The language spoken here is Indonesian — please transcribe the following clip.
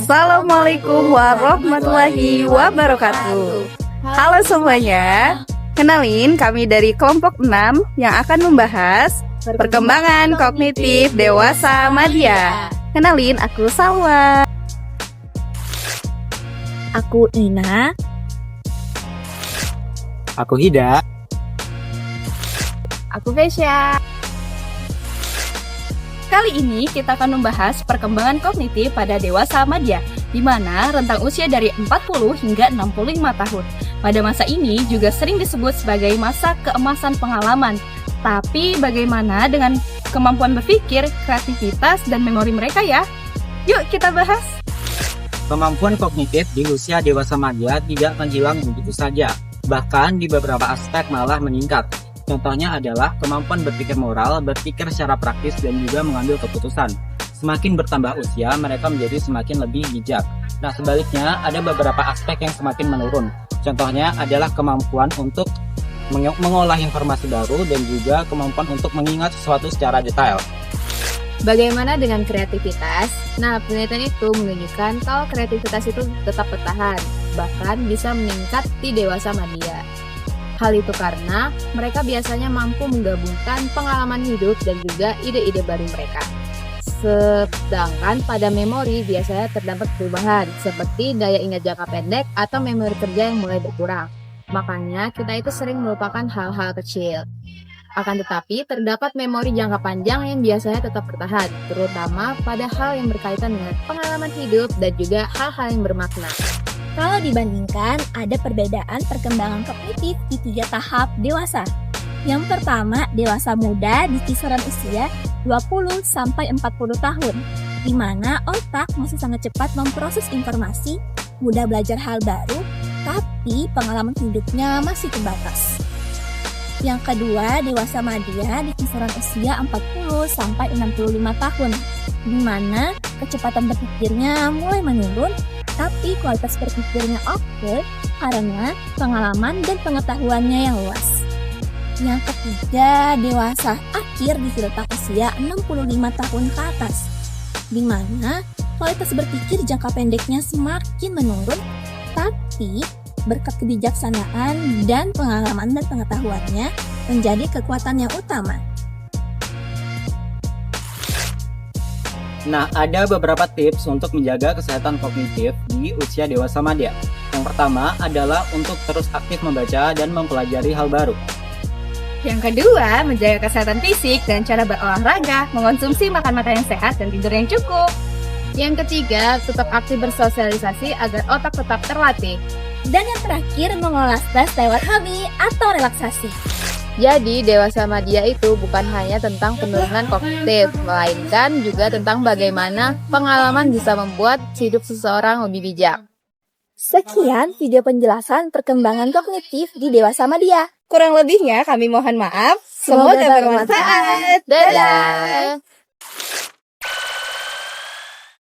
Assalamualaikum warahmatullahi wabarakatuh. Halo semuanya, kenalin kami dari kelompok 6 yang akan membahas perkembangan kognitif dewasa madya. Kenalin, aku Salwa. Aku Ina. Aku Hida. Aku Vesya. Kali ini kita akan membahas perkembangan kognitif pada dewasa madya, di mana rentang usia dari 40 hingga 65 tahun. Pada masa ini juga sering disebut sebagai masa keemasan pengalaman. Tapi bagaimana dengan kemampuan berpikir, kreativitas, dan memori mereka ya? Yuk kita bahas! Kemampuan kognitif di usia dewasa madya tidak akan hilang begitu saja. Bahkan di beberapa aspek malah meningkat. Contohnya adalah kemampuan berpikir moral, berpikir secara praktis, dan juga mengambil keputusan. Semakin bertambah usia, mereka menjadi semakin lebih bijak. Nah, sebaliknya, ada beberapa aspek yang semakin menurun. Contohnya adalah kemampuan untuk mengolah informasi baru dan juga kemampuan untuk mengingat sesuatu secara detail. Bagaimana dengan kreativitas? Nah, penelitian itu menunjukkan kalau kreativitas itu tetap bertahan, bahkan bisa meningkat di dewasa madya. Hal itu karena mereka biasanya mampu menggabungkan pengalaman hidup dan juga ide-ide baru mereka. Sedangkan pada memori biasanya terdapat perubahan, seperti daya ingat jangka pendek atau memori kerja yang mulai berkurang. Makanya kita itu sering melupakan hal-hal kecil. Akan tetapi terdapat memori jangka panjang yang biasanya tetap bertahan, terutama pada hal yang berkaitan dengan pengalaman hidup dan juga hal-hal yang bermakna. Kalau dibandingkan, ada perbedaan perkembangan kognitif di 3 tahap dewasa. Yang pertama, dewasa muda di kisaran usia 20 sampai 40 tahun, di mana otak masih sangat cepat memproses informasi, mudah belajar hal baru, tapi pengalaman hidupnya masih terbatas. Yang kedua, dewasa madya di kisaran usia 40 sampai 65 tahun, di mana kecepatan berpikirnya mulai menurun, tapi kualitas berpikirnya oke karena pengalaman dan pengetahuannya yang luas. Yang ketiga, dewasa akhir di rentang usia 65 tahun ke atas, di mana kualitas berpikir jangka pendeknya semakin menurun, tapi berkat kebijaksanaan dan pengalaman dan pengetahuannya menjadi kekuatan yang utama. Nah, ada beberapa tips untuk menjaga kesehatan kognitif di usia dewasa madya. Yang pertama adalah untuk terus aktif membaca dan mempelajari hal baru. Yang kedua, menjaga kesehatan fisik dan cara berolahraga, mengonsumsi makan-makan yang sehat dan tidur yang cukup. Yang ketiga, tetap aktif bersosialisasi agar otak tetap terlatih. Dan yang terakhir, mengolah stres lewat hobi atau relaksasi. Jadi, dewasa madya itu bukan hanya tentang penurunan kognitif, melainkan juga tentang bagaimana pengalaman bisa membuat hidup seseorang lebih bijak. Sekian video penjelasan perkembangan kognitif di dewasa madya. Kurang lebihnya kami mohon maaf. Semoga bermanfaat. Dadah!